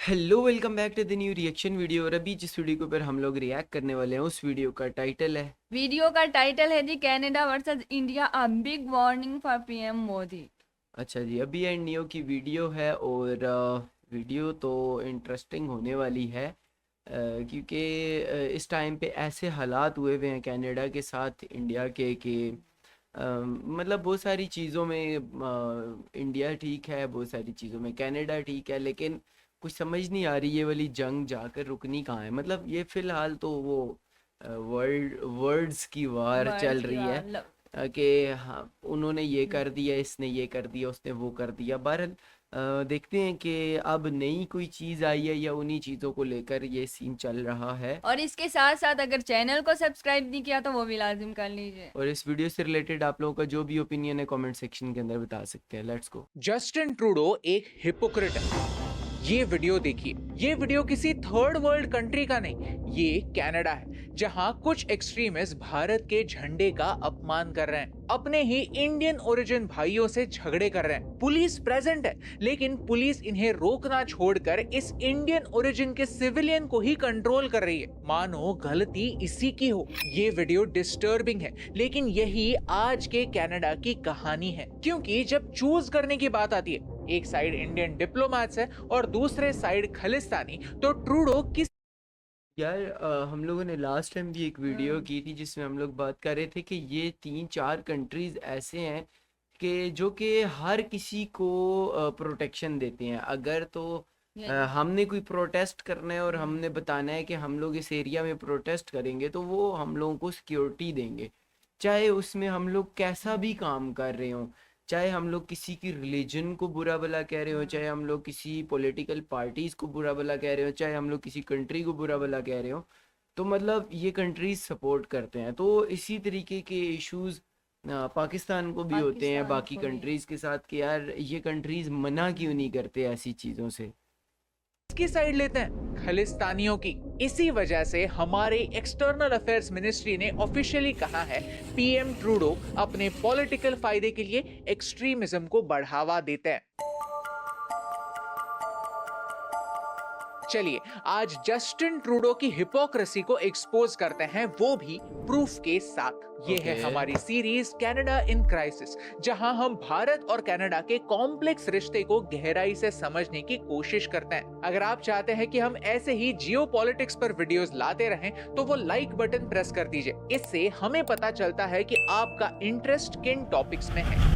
Hello welcome back to the new reaction video. और अभी जिस वीडियो के ऊपर हम लोग रिएक्ट करने वाले हैं उस वीडियो का टाइटल है। वीडियो का टाइटल है जी Canada versus India a big warning for PM Modi. अच्छा जी, अभी एंड नियो की वीडियो है और वीडियो तो इंटरेस्टिंग होने वाली है क्योंकि इस टाइम पे ऐसे हालात हुए हुए हैं कनाडा के साथ इंडिया के कि मतलब बहुत सारी चीज़ों में इंडिया ठीक है, बहुत सारी चीज़ों में कनाडा ठीक है, लेकिन कुछ समझ नहीं आ रही ये वाली जंग जाकर रुकनी कहाँ है। मतलब ये फिलहाल तो वो वर्ड्स की वार चल वर्ड्स की रही है कि हाँ उन्होंने ये कर दिया, इसने ये कर दिया, उसने वो कर दिया। बहरहाल देखते हैं कि अब नई कोई चीज़ आई है या उन्हीं चीज़ों को लेकर ये सीन चल रहा है। और इसके साथ साथ अगर चैनल को सब्सक्राइब नहीं किया तो वो भी लाजिम कर लीजिए। और इस वीडियो से रिलेटेड आप लोगों का जो भी ओपिनियन है कमेंट सेक्शन के अंदर बता सकते हैं। Let's go. जस्टिन ट्रूडो एक हिपोक्रेट है। ये वीडियो देखिए। ये वीडियो किसी थर्ड वर्ल्ड कंट्री का नहीं, ये कनाडा है, जहां कुछ एक्सट्रीमिस्ट भारत के झंडे का अपमान कर रहे हैं, अपने ही इंडियन ओरिजिन भाइयों से झगड़े कर रहे हैं। पुलिस प्रेजेंट है, लेकिन पुलिस इन्हें रोकना छोड़कर इस इंडियन ओरिजिन के सिविलियन को ही कंट्रोल कर रही है, मानो गलती इसी की हो। ये वीडियो डिस्टर्बिंग है, लेकिन यही आज के कनाडा की कहानी है। क्योंकि जब चूज करने की बात आती है, एक साइड इंडियन डिप्लोमेट्स है और दूसरे साइड खालिस्तानी, तो ट्रूडो किस यार हम लोगों ने लास्ट टाइम भी एक वीडियो की थी जिसमें हम लोग बात कर रहे थे कि ये 3-4 कंट्रीज ऐसे हैं कि जो कि हर किसी को प्रोटेक्शन देते हैं। अगर तो हमने कोई प्रोटेस्ट करना है और हमने बताना है कि हम लोग इस एरिया में प्रोटेस्ट करेंगे तो वो हम लोगों को सिक्योरिटी देंगे, चाहे उसमें हम लोग कैसा भी काम कर रहे हों, चाहे हम लोग किसी की रिलीजन को बुरा भला कह रहे हो, चाहे हम लोग किसी पॉलिटिकल पार्टीज को बुरा भला कह रहे हो, चाहे हम लोग किसी कंट्री को बुरा भला कह रहे हो, तो मतलब ये कंट्रीज सपोर्ट करते हैं। तो इसी तरीके के इश्यूज पाकिस्तान को भी होते हैं पाकिस्तान बाकी को भी। कंट्रीज के साथ कि यार ये कंट्रीज मना क्यों नहीं करते ऐसी चीज़ों से। की साइड लेते हैं? खालिस्तानियों की। इसी वजह से हमारे एक्सटर्नल अफेयर्स मिनिस्ट्री ने ऑफिशियली कहा है, पीएम ट्रूडो अपने पॉलिटिकल फायदे के लिए एक्सट्रीमिज्म को बढ़ावा देते हैं। चलिए आज जस्टिन ट्रूडो की हिपोक्रेसी को एक्सपोज करते हैं, वो भी प्रूफ के साथ। ये है हमारी सीरीज कनाडा इन क्राइसिस, जहां हम भारत और कनाडा के कॉम्प्लेक्स रिश्ते को गहराई से समझने की कोशिश करते हैं। अगर आप चाहते हैं कि हम ऐसे ही जियोपॉलिटिक्स पर वीडियोस लाते रहें तो वो लाइक बटन प्रेस कर दीजिए। इससे हमें पता चलता है कि आपका इंटरेस्ट किन टॉपिक्स में है।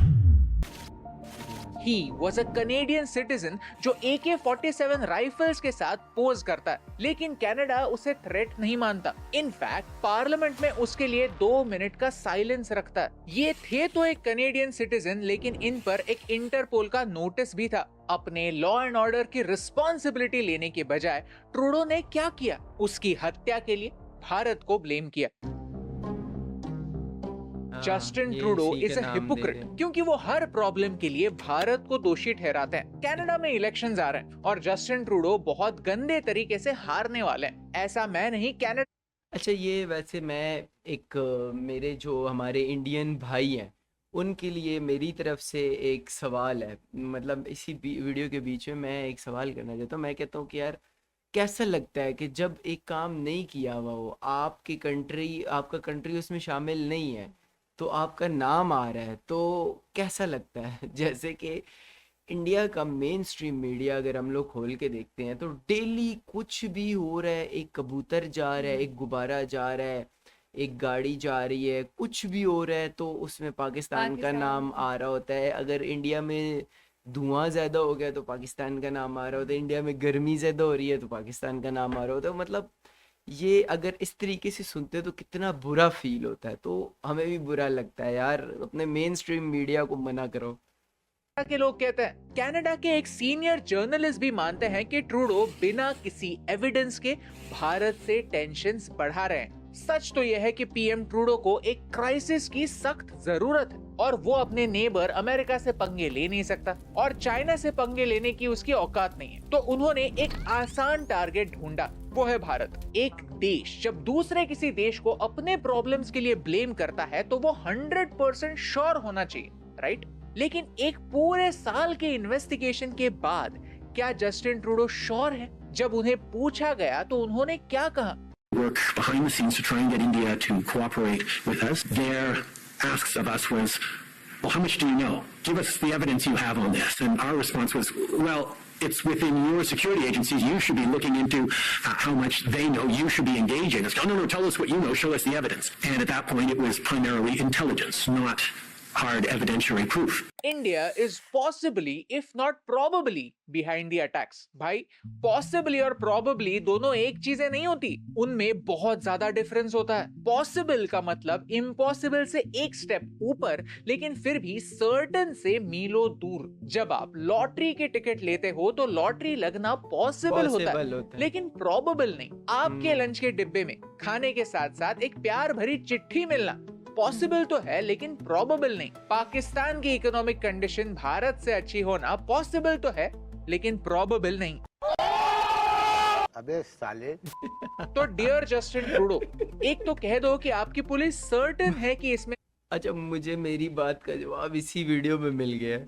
He was a Canadian citizen जो AK-47 राइफल्स के साथ पोज करता है, लेकिन कनाडा उसे थ्रेट नहीं मानता। इनफैक्ट पार्लियामेंट में उसके लिए 2 मिनट का साइलेंस रखता है। ये थे तो एक कनेडियन सिटीजन, लेकिन इन पर एक इंटरपोल का नोटिस भी था। अपने लॉ एंड ऑर्डर की रिस्पॉन्सिबिलिटी लेने के बजाय ट्रूडो ने क्या किया? उसकी हत्या के लिए भारत को ब्लेम किया। जस्टिन ये ट्रूडो इसी इज का अ नाम दे हिपोक्रेट, रहे हैं। क्योंकि वो हर प्रॉब्लम के लिए भारत को दोषी ठहराते हैं। कनाडा में इलेक्शंस आ रहे हैं और जस्टिन ट्रूडो बहुत गंदे तरीके से हारने वाले हैं। ऐसा मैं नहीं, कनाडा। अच्छा, ये वैसे मैं एक मेरे जो हमारे इंडियन भाई हैं उनके लिए मेरी तरफ से एक सवाल है। मतलब इसी वीडियो के बीच में मैं एक सवाल करना चाहता हूँ। मैं कहता हूँ कि यार कैसा लगता है कि जब एक काम नहीं किया हुआ हो, आपकी कंट्री, आपका कंट्री उसमें शामिल नहीं है, तो आपका नाम आ रहा है, तो कैसा लगता है? जैसे कि इंडिया का मेन स्ट्रीम मीडिया अगर हम लोग खोल के देखते हैं तो डेली कुछ भी हो रहा है, एक कबूतर जा रहा है, एक गुब्बारा जा रहा है, एक गाड़ी जा रही है, कुछ भी हो रहा है तो उसमें पाकिस्तान का पाकिस्तान नाम का। आ रहा होता है। अगर इंडिया में धुआं ज़्यादा हो गया तो पाकिस्तान का नाम आ रहा होता है, इंडिया में गर्मी ज़्यादा हो रही है तो पाकिस्तान का नाम आ रहा होता है। मतलब ये अगर इस तरीके से सुनते हैं तो कितना बुरा फील होता है। तो हमें भी बुरा लगता है यार, अपने मेन स्ट्रीम मीडिया को मना करो। के लोग कहते हैं। कनाडा के एक सीनियर जर्नलिस्ट भी मानते हैं कि ट्रूडो बिना किसी एविडेंस के भारत से टेंशन्स बढ़ा रहे हैं। सच तो यह है कि पीएम ट्रूडो को एक क्राइसिस की सख्त जरूरत है और वो अपने नेबर अमेरिका से पंगे ले नहीं सकता और चाइना से पंगे लेने की उसकी औकात नहीं है। तो उन्होंने एक आसान टारगेट ढूंढा, वो है भारत। एक देश जब दूसरे किसी देश को अपने प्रॉब्लम्स के लिए ब्लेम करता है तो वो 100% श्योर होना चाहिए, राइट? लेकिन एक पूरे साल के इन्वेस्टिगेशन के बाद क्या जस्टिन ट्रूडो श्योर है? जब उन्हें पूछा गया तो उन्होंने क्या कहा? Work behind the scenes to try and get India to cooperate with us. Their asks of us was, well, how much do you know? Give us the evidence you have on this. And our response was, well, it's within your security agencies. You should be looking into how much they know. You should be engaging us. No, tell us what you know. Show us the evidence. And at that point, it was primarily intelligence, not hard evidentiary proof. India is possibly, if not probably, behind the attacks. भाई, possibly और probably दोनों एक चीजें नहीं होती, उनमें बहुत ज्यादा डिफरेंस होता है। Possible का मतलब impossible से एक स्टेप ऊपर, लेकिन फिर भी certain से मीलों दूर। जब आप लॉटरी के टिकट लेते हो तो लॉटरी लगना पॉसिबल होता है, लेकिन प्रोबेबल नहीं। आपके लंच के डिब्बे में खाने के साथ साथ एक प्यार भरी चिट्ठी मिलना पॉसिबल तो है, लेकिन प्रोबेबल नहीं। पाकिस्तान की इकोनॉमिक कंडीशन भारत से अच्छी होना पॉसिबल तो है, लेकिन प्रोबेबल नहीं। अबे साले। तो डियर जस्टिन ट्रूडो, एक तो कह दो कि आपकी पुलिस सर्टेन है कि इसमें अच्छा, मुझे मेरी बात का जवाब इसी वीडियो में मिल गया।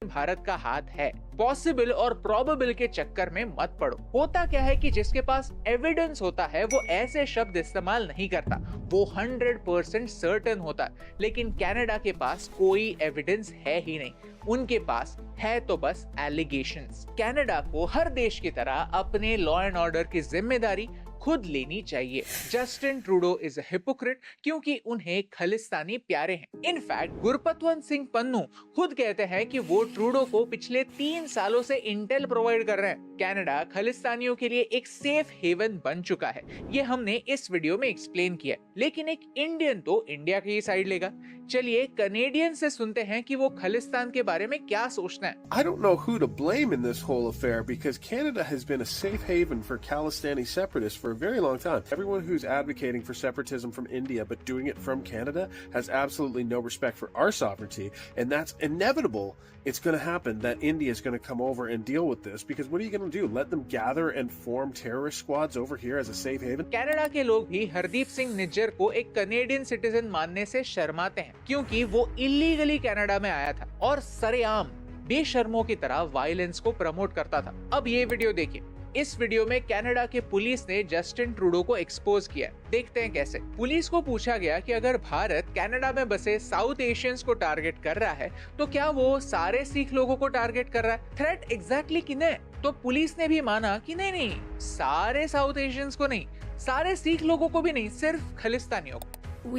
भारत का हाथ है। पॉसिबल और प्रोबेबल के चक्कर में मत पड़ो। होता क्या है कि जिसके पास एविडेंस होता है वो ऐसे शब्द इस्तेमाल नहीं करता, वो 100% सर्टेन होता है। लेकिन कनाडा के पास कोई एविडेंस है ही नहीं, उनके पास है तो बस एलिगेशंस। कनाडा को हर देश की तरह अपने लॉ एंड ऑर्डर की जिम्मेदारी खुद लेनी चाहिए। Justin Trudeau is a hypocrite क्योंकि उन्हें खालिस्तानी प्यारे हैं। इनफैक्ट गुरपतवंत सिंह पन्नू खुद कहते हैं कि वो ट्रूडो को पिछले 3 सालों से इंटेल प्रोवाइड कर रहे हैं। कनाडा खालिस्तानियों के लिए एक सेफ हेवन बन चुका है, ये हमने इस वीडियो में एक्सप्लेन किया। लेकिन एक इंडियन तो इंडिया की ही साइड लेगा। चलिए कनेडियन से सुनते हैं कि वो खालिस्तान के बारे में क्या सोचना है। I don't know who to blame in this whole affair because Canada has been a safe haven for Khalistani separatists for a very long time. Everyone who's advocating for separatism from India but doing it from Canada has absolutely no respect for our sovereignty, and that's inevitable. It's going to happen that India is going to come over and deal with this because what are you going to do? Let them gather and form terrorist squads over here as a safe haven? Canada के लोग भी हरदीप सिंह निज्जर को एक Canadian citizen मानने से शर्माते हैं क्योंकि वो इलीगली कनाडा में आया था और सरेआम बेशर्मों की तरह वायलेंस को प्रमोट करता था। अब ये वीडियो देखिए। इस वीडियो में कनाडा के पुलिस ने जस्टिन ट्रूडो को एक्सपोज किया। देखते हैं कैसे। पुलिस को पूछा गया कि अगर भारत कनाडा में बसे साउथ एशियंस को टारगेट कर रहा है तो क्या वो सारे सिख लोगों को टारगेट कर रहा है? थ्रेट एग्जैक्टली किन्हें? तो पुलिस ने भी माना कि नहीं, सारे साउथ एशियंस को नहीं, सारे सिख लोगों को भी नहीं, सिर्फ खालिस्तानियों को।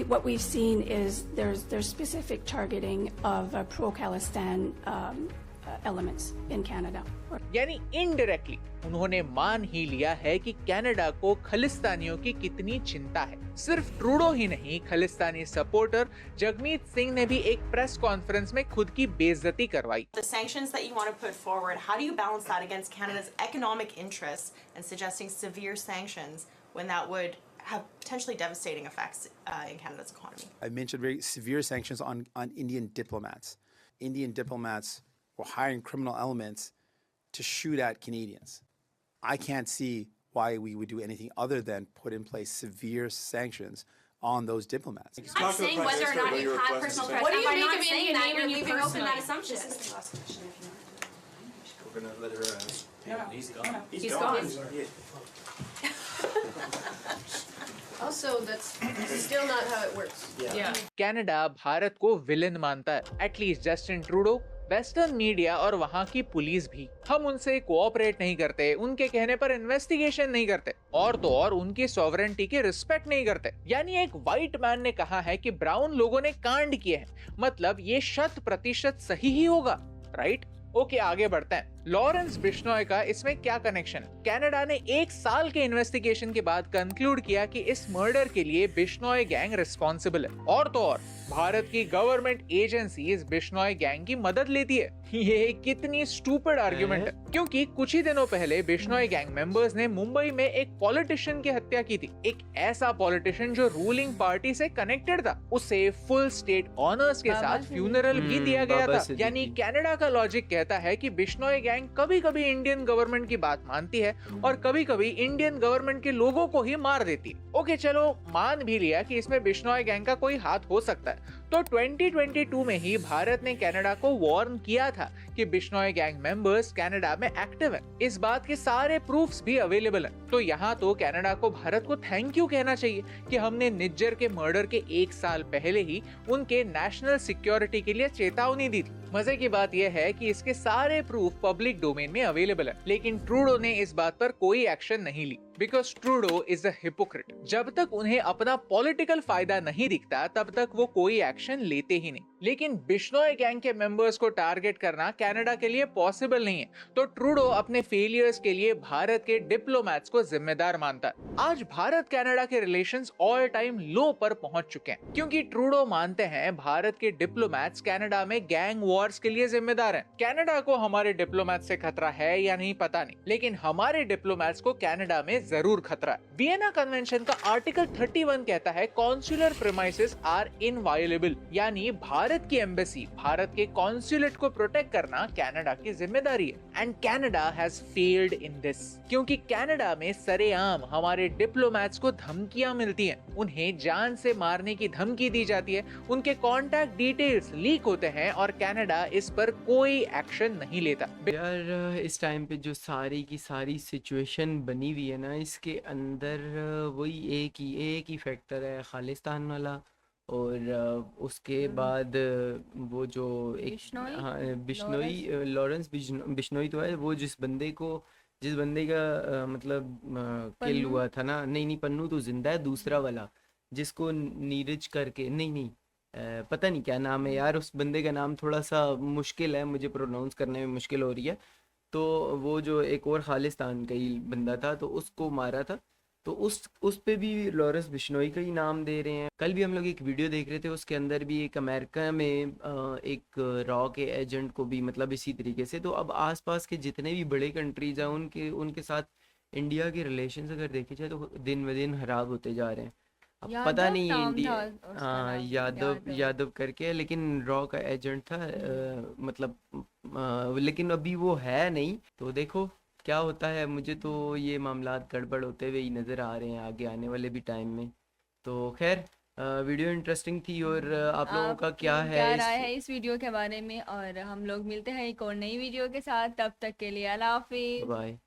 What we've seen is there's specific targeting of pro-Khalistan elements in Canada. यानी इनडायरेक्टली उन्होंने मान ही लिया है कि कनाडा को खालिस्तानियों की कितनी चिंता है। सिर्फ ट्रूडो ही नहीं, खालिस्तानी सपोर्टर जगमीत सिंह ने भी एक प्रेस कॉन्फ्रेंस में खुद की बेइज्जती करवाई। The sanctions that you want to put forward, how do you balance that against Canada's economic interests and suggesting severe sanctions when that would have potentially devastating effects in Canada's economy? I mentioned very severe sanctions on Indian diplomats. Indian diplomats were hiring criminal elements to shoot at Canadians. I can't see why we would do anything other than put in place severe sanctions on those diplomats. I'm saying whether or not you have personal threats. What do you make of saying that you're leaving open that assumption? This is the last question. If you want to We're gonna let her. No, He's gone. He's gone. Also, that's still not how it works. Yeah. Canada Bharat को villain मानता है, at least Justin Trudeau, western media और वहाँ की police भी। हम उनसे cooperate नहीं करते, उनके कहने पर इन्वेस्टिगेशन नहीं करते और तो और उनकी सॉवरेंटी की रिस्पेक्ट नहीं करते। यानी एक व्हाइट मैन ने कहा है कि ब्राउन लोगों ने कांड किए हैं, मतलब ये 100% सही ही होगा, राइट? ओके, आगे बढ़ते हैं। लॉरेंस बिश्नोई का इसमें क्या कनेक्शन है? कनाडा ने 1 साल के इन्वेस्टिगेशन के बाद कंक्लूड किया कि इस मर्डर के लिए बिश्नोई गैंग रिस्पॉन्सिबल है और तो और भारत की गवर्नमेंट एजेंसीज बिश्नोई गैंग की मदद लेती है। ये कितनी स्टूपिड आर्गुमेंट है, क्योंकि कुछ ही दिनों पहले बिश्नोई गैंग मेंबर्स ने मुंबई में एक पॉलिटिशियन की हत्या की थी। एक ऐसा पॉलिटिशियन जो रूलिंग पार्टी से कनेक्टेड था, उसे फुल स्टेट ऑनर्स के साथ फ्यूनरल भी दिया गया था। यानी कनाडा का लॉजिक कहता है कि बिश्नोई गैंग कभी-कभी इंडियन गवर्नमेंट की बात मानती है और कभी-कभी इंडियन गवर्नमेंट के लोगों को ही मार देती है। ओके, चलो मान भी लिया कि इसमें बिश्नोई गैंग का कोई हाथ हो सकता है, तो 2022 में ही भारत ने कनाडा को वार्न किया था कि बिश्नोई गैंग मेंबर्स कनाडा में एक्टिव हैं। इस बात के सारे प्रूफ्स भी अवेलेबल हैं। तो यहाँ तो कनाडा को भारत को थैंक यू कहना चाहिए कि हमने निज्जर के मर्डर के 1 साल पहले ही उनके नेशनल सिक्योरिटी के लिए चेतावनी दी थी। मजे की बात यह है कि इसके सारे प्रूफ पब्लिक डोमेन में अवेलेबल है, लेकिन ट्रूडो ने इस बात पर कोई एक्शन नहीं ली, because Trudeau is a hypocrite. जब तक उन्हें अपना पॉलिटिकल फायदा नहीं दिखता तब तक वो कोई एक्शन लेते ही नहीं। लेकिन बिश्नोई गैंग के मेंबर्स को टारगेट करना कनाडा के लिए पॉसिबल नहीं है, तो ट्रूडो अपने फेलियर्स के लिए भारत के डिप्लोमैट्स को जिम्मेदार मानता है। आज भारत कनाडा के रिलेशंस ऑल टाइम लो पर पहुंच चुके हैं, क्योंकि ट्रूडो मानते हैं भारत के डिप्लोमैट्स कनाडा में गैंग वॉर्स के लिए जिम्मेदार हैं। कनाडा को हमारे डिप्लोमैट्स से खतरा है या नहीं पता नहीं, लेकिन हमारे डिप्लोमैट्स को कनाडा में जरूर खतरा है। वियना कन्वेंशन का आर्टिकल 31 कहता है कॉन्सुलर प्रीमाइसेस आर इनवायोलेबल, यानी भारत की एम्बेसी, भारत के कॉन्सुलेट को प्रोटेक्ट करना कनाडा की जिम्मेदारी है। And Canada has failed in this, क्योंकि कनाडा में सरेआम हमारे डिप्लोमैट्स को धमकियां मिलती हैं, उन्हें जान से मारने की धमकी दी जाती है, उनके कॉन्टैक्ट डिटेल्स लीक होते हैं और कनाडा इस पर कोई एक्शन नहीं लेता। यार इस टाइम पे जो सारी की सारी सिचुएशन बनी हुई है ना, इसके अंदर वही एक ही फैक्टर है, खालिस्तान वाला। और उसके बाद वो जो एक बिश्नोई? हाँ बिश्नोई, लॉरेंस बिश्नोई तो है वो, जिस बंदे का मतलब किल पन्नू? हुआ था ना। नहीं पन्नू तो जिंदा है, दूसरा वाला जिसको नीरज करके, नहीं पता नहीं क्या नाम है यार, उस बंदे का नाम थोड़ा सा मुश्किल है, मुझे प्रोनाउंस करने में मुश्किल हो रही है। तो वो जो एक और खालिस्तान का ही बंदा था, तो उसको मारा था, तो उस पे भी लॉरेंस बिश्नोई का ही नाम दे रहे हैं। कल भी हम लोग एक वीडियो देख रहे थे, उसके अंदर भी एक अमेरिका में एक रॉ के एजेंट को भी मतलब इसी तरीके से। तो अब आसपास के जितने भी बड़े कंट्रीज हैं उनके साथ इंडिया के रिलेशंस अगर देखे जाए तो दिन ब दिन खराब होते जा रहे हैं। अब पता यादव नहीं नाम इंडिया, था उसका हाँ नाम, यादव करके, लेकिन रॉ का एजेंट था मतलब लेकिन अभी वो है नहीं। तो देखो क्या होता है, मुझे तो ये मामलात गड़बड़ होते हुए ही नज़र आ रहे हैं आगे आने वाले भी टाइम में। तो खैर वीडियो इंटरेस्टिंग थी, और आप लोगों का क्या आपकी है क्या राय है इस वीडियो के बारे में, और हम लोग मिलते हैं एक और नई वीडियो के साथ। तब तक के लिए अल्लाह हाफिज। बाय।